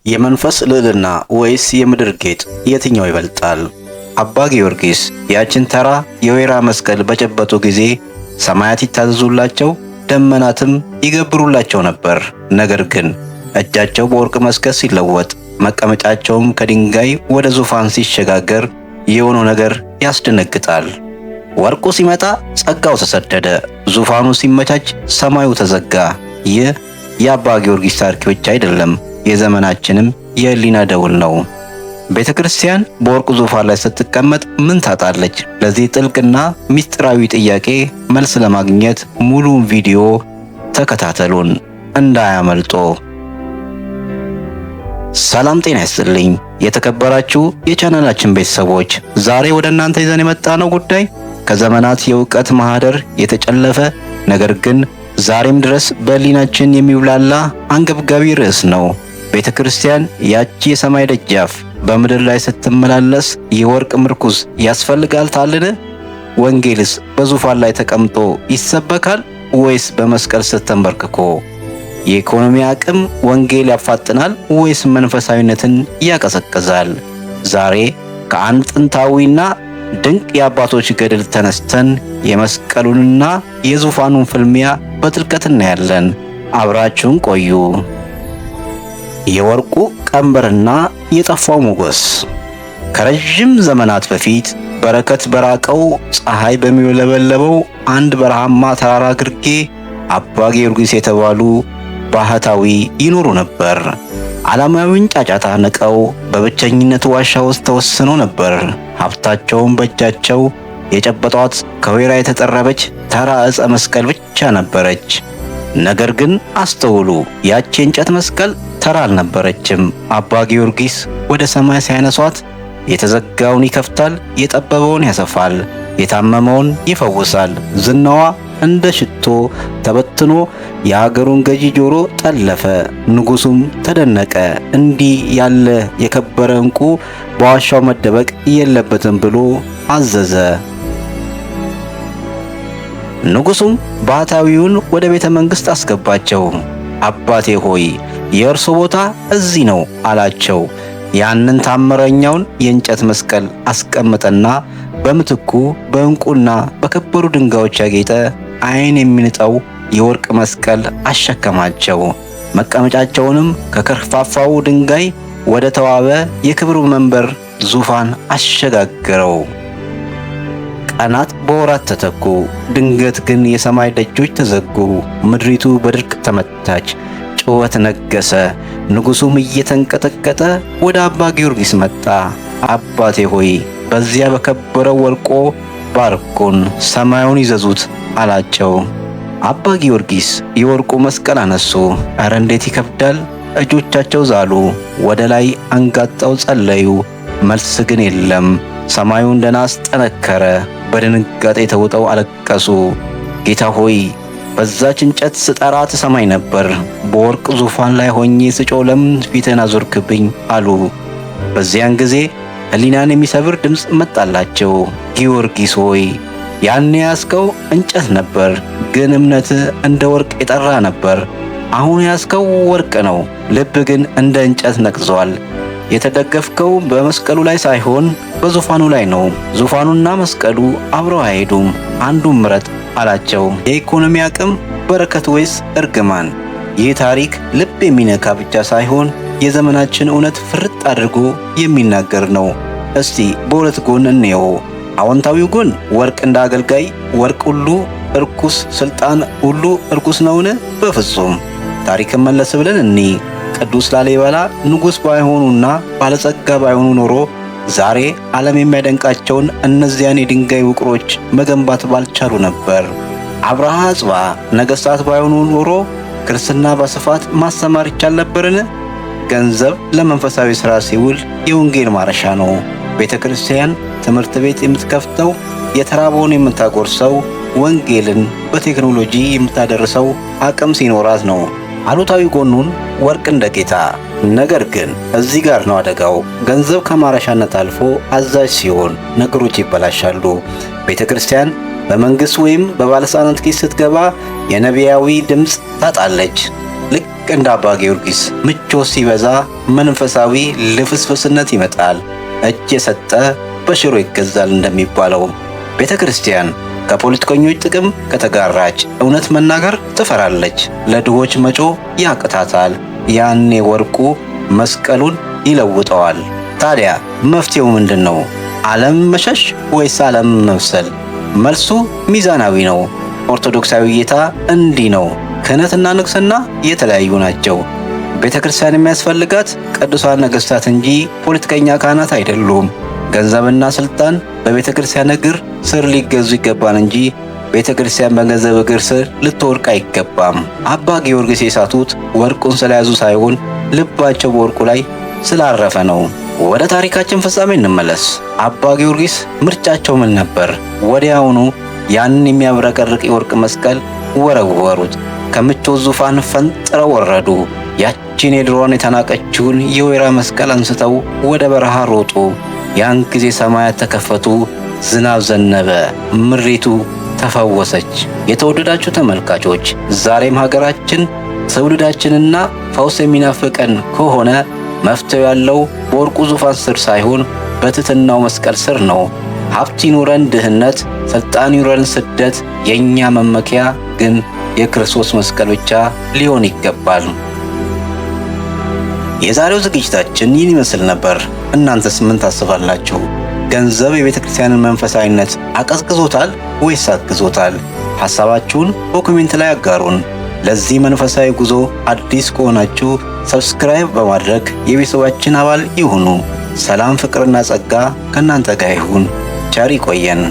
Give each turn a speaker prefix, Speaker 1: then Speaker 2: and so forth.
Speaker 1: የመንፈስ ልዕልና ወይስ የምድር ጌጥ የትኛው ይበልጣል? አባ ጊዮርጊስ ያችን ተራ የወይራ መስቀል በጨበጡ ጊዜ ሰማያት ይታዘዙላቸው፣ ደመናትም ይገብሩላቸው ነበር። ነገር ግን እጃቸው በወርቅ መስቀል ሲለወጥ፣ መቀመጫቸውም ከድንጋይ ወደ ዙፋን ሲሸጋገር የሆነው ነገር ያስደነግጣል። ወርቁ ሲመጣ ጸጋው ተሰደደ፣ ዙፋኑ ሲመቻች ሰማዩ ተዘጋ። ይህ የአባ ጊዮርጊስ ታሪክ ብቻ አይደለም፣ የዘመናችንም የህሊና ደውል ነው። ቤተ ክርስቲያን በወርቁ ዙፋን ላይ ስትቀመጥ ምን ታጣለች? ለዚህ ጥልቅና ምስጢራዊ ጥያቄ መልስ ለማግኘት ሙሉውን ቪዲዮ ተከታተሉን እንዳያመልጦ። ሰላም ጤና ይስጥልኝ የተከበራችሁ የቻናላችን ቤተሰቦች፣ ዛሬ ወደ እናንተ ይዘን የመጣነው ጉዳይ ከዘመናት የእውቀት ማህደር የተጨለፈ ነገር ግን ዛሬም ድረስ በህሊናችን የሚብላላ አንገብጋቢ ርዕስ ነው። ቤተ ክርስቲያን ያቺ የሰማይ ደጃፍ በምድር ላይ ስትመላለስ የወርቅ ምርኩዝ ያስፈልጋል ታልን? ወንጌልስ በዙፋን ላይ ተቀምጦ ይሰበካል ወይስ በመስቀል ስር ተንበርክኮ? የኢኮኖሚ አቅም ወንጌል ያፋጥናል ወይስ መንፈሳዊነትን ያቀዘቅዛል? ዛሬ ከአንድ ጥንታዊና ድንቅ የአባቶች ገድል ተነስተን የመስቀሉንና የዙፋኑን ፍልሚያ በጥልቀት እናያለን። አብራችሁን ቆዩ። የወርቁ ቀንበርና የጠፋው ሞገስ። ከረጅም ዘመናት በፊት በረከት በራቀው ፀሐይ በሚውለበለበው አንድ በረሃማ ተራራ ግርጌ አባ ጊዮርጊስ የተባሉ ባህታዊ ይኖሩ ነበር። ዓለማዊውን ጫጫታ ንቀው በብቸኝነት ዋሻ ውስጥ ተወስነው ነበር። ሀብታቸውን በእጃቸው የጨበጧት ከወይራ የተጠረበች ተራ ዕፀ መስቀል ብቻ ነበረች። ነገር ግን አስተውሉ፣ ያቺ የእንጨት መስቀል ተራ አልነበረችም። አባ ጊዮርጊስ ወደ ሰማይ ሲያነሷት የተዘጋውን ይከፍታል፣ የጠበበውን ያሰፋል፣ የታመመውን ይፈውሳል። ዝናዋ እንደ ሽቶ ተበትኖ የአገሩን ገዢ ጆሮ ጠለፈ። ንጉሱም ተደነቀ። እንዲህ ያለ የከበረ ዕንቁ በዋሻው መደበቅ የለበትም ብሎ አዘዘ። ንጉሱም ባህታዊውን ወደ ቤተ መንግሥት አስገባቸው። አባቴ ሆይ የእርሶ ቦታ እዚህ ነው አላቸው። ያንን ታምረኛውን የእንጨት መስቀል አስቀመጠና በምትኩ በዕንቁና በከበሩ ድንጋዮች ያጌጠ ዓይን የሚንጠው የወርቅ መስቀል አሸከማቸው። መቀመጫቸውንም ከከርፋፋው ድንጋይ ወደ ተዋበ የክብር መንበር ዙፋን አሸጋገረው። ቀናት በወራት ተተኩ። ድንገት ግን የሰማይ ደጆች ተዘጉ። ምድሪቱ በድርቅ ተመታች። ጩኸት ነገሰ። ንጉሱም እየተንቀጠቀጠ ወደ አባ ጊዮርጊስ መጣ። አባቴ ሆይ በዚያ በከበረው ወርቆ ባርኩን፣ ሰማዩን ይዘዙት አላቸው። አባ ጊዮርጊስ የወርቁ መስቀል አነሱ። እረ እንዴት ይከብዳል! እጆቻቸው ዛሉ። ወደ ላይ አንጋጠው ጸለዩ። መልስ ግን የለም። ሰማዩ እንደ ናስ ጠነከረ። በድንጋጤ ተውጠው አለቀሱ። ጌታ ሆይ በዛች እንጨት ስጠራ ትሰማኝ ነበር። በወርቅ ዙፋን ላይ ሆኜ ስጮህ ለምን ፊትህን አዞርክብኝ አሉ። በዚያን ጊዜ ሕሊናን የሚሰብር ድምፅ መጣላቸው። ጊዮርጊስ ሆይ ያን ያስከው እንጨት ነበር፣ ግን እምነትህ እንደ ወርቅ የጠራ ነበር። አሁን ያስከው ወርቅ ነው፣ ልብ ግን እንደ እንጨት ነቅዟል። የተደገፍከው በመስቀሉ ላይ ሳይሆን በዙፋኑ ላይ ነው። ዙፋኑና መስቀሉ አብረው አይሄዱም፣ አንዱን ምረጥ አላቸው። የኢኮኖሚ አቅም በረከት ወይስ እርግማን? ይህ ታሪክ ልብ የሚነካ ብቻ ሳይሆን የዘመናችን እውነት ፍርጥ አድርጎ የሚናገር ነው። እስቲ በሁለት ጎን እንየው። አዎንታዊው ጎን ወርቅ እንደ አገልጋይ። ወርቅ ሁሉ እርኩስ፣ ስልጣን ሁሉ እርኩስ ነውን? በፍጹም። ታሪክን መለስ ብለን እንይ። ቅዱስ ላሊበላ ንጉሥ ባይሆኑና ባለጸጋ ባይሆኑ ኖሮ ዛሬ ዓለም የሚያደንቃቸውን እነዚያን የድንጋይ ውቅሮች መገንባት ባልቻሉ ነበር። አብርሃ አጽብሃ ነገሥታት ባይሆኑ ኖሮ ክርስትና በስፋት ማስተማር ይቻል ነበርን? ገንዘብ ለመንፈሳዊ ሥራ ሲውል የወንጌል ማረሻ ነው። ቤተ ክርስቲያን ትምህርት ቤት የምትከፍተው፣ የተራበውን የምታጎርሰው፣ ወንጌልን በቴክኖሎጂ የምታደርሰው አቅም ሲኖራት ነው። አሉታዊ ጎኑን ወርቅ እንደ ጌታ። ነገር ግን እዚህ ጋር ነው አደጋው። ገንዘብ ከማረሻነት አልፎ አዛዥ ሲሆን ነገሮች ይበላሻሉ። ቤተ ክርስቲያን በመንግሥት ወይም በባለስልጣናት ኪስ ስትገባ የነቢያዊ ድምፅ ታጣለች። ልክ እንደ አባ ጊዮርጊስ ምቾት ሲበዛ መንፈሳዊ ልፍስፍስነት ይመጣል። እጅ የሰጠ በሽሮ ይገዛል እንደሚባለው ቤተ ክርስቲያን ከፖለቲከኞች ጥቅም ከተጋራች እውነት መናገር ትፈራለች። ለድሆች መጮ ያቅታታል። ያኔ ወርቁ መስቀሉን ይለውጠዋል። ታዲያ መፍትሄው ምንድን ነው? ዓለም መሸሽ ወይስ ዓለም መምሰል? መልሱ ሚዛናዊ ነው። ኦርቶዶክሳዊ እይታ እንዲህ ነው። ክህነትና ንግስና የተለያዩ ናቸው። ቤተ ክርስቲያን የሚያስፈልጋት ቅዱሳን ነገሥታት እንጂ ፖለቲከኛ ካህናት አይደሉም። ገንዘብና ስልጣን በቤተ ክርስቲያን እግር ስር ሊገዙ ይገባል እንጂ ቤተ ክርስቲያን በገንዘብ እግር ስር ልትወርቅ አይገባም። አባ ጊዮርጊስ የሳቱት ወርቁን ስለያዙ ሳይሆን ልባቸው በወርቁ ላይ ስላረፈ ነው። ወደ ታሪካችን ፍጻሜ እንመለስ። አባ ጊዮርጊስ ምርጫቸው ምን ነበር? ወዲያውኑ ያንን የሚያብረቀርቅ የወርቅ መስቀል ወረወሩት። ከምቾት ዙፋን ፈንጥረው ወረዱ። ያቺን የድሮዋን የተናቀችውን የወይራ መስቀል አንስተው ወደ በረሃ ሮጡ። ያን ጊዜ ሰማያት ተከፈቱ፣ ዝናብ ዘነበ፣ ምድሪቱ ተፈወሰች። የተወደዳችሁ ተመልካቾች፣ ዛሬም ሀገራችን ትውልዳችንና ፈውስ የሚናፍቀን ከሆነ መፍትሄው ያለው በወርቁ ዙፋን ስር ሳይሆን በትሕትናው መስቀል ስር ነው። ሀብት ይኑረን ድህነት፣ ስልጣን ይኑረን ስደት፣ የኛ መመኪያ ግን የክርስቶስ መስቀል ብቻ ሊሆን ይገባል። የዛሬው ዝግጅታችን ይህን ይመስል ነበር። እናንተስ ምን ታስባላችሁ? ገንዘብ የቤተ ክርስቲያንን መንፈሳዊነት አቀዝቅዞታል ወይስ አግዞታል? ሐሳባችሁን በኮሜንት ላይ አጋሩን። ለዚህ መንፈሳዊ ጉዞ አዲስ ከሆናችሁ ሰብስክራይብ በማድረግ የቤተሰባችን አባል ይሁኑ። ሰላም፣ ፍቅርና ጸጋ ከእናንተ ጋር ይሁን። ቸር ይቆየን።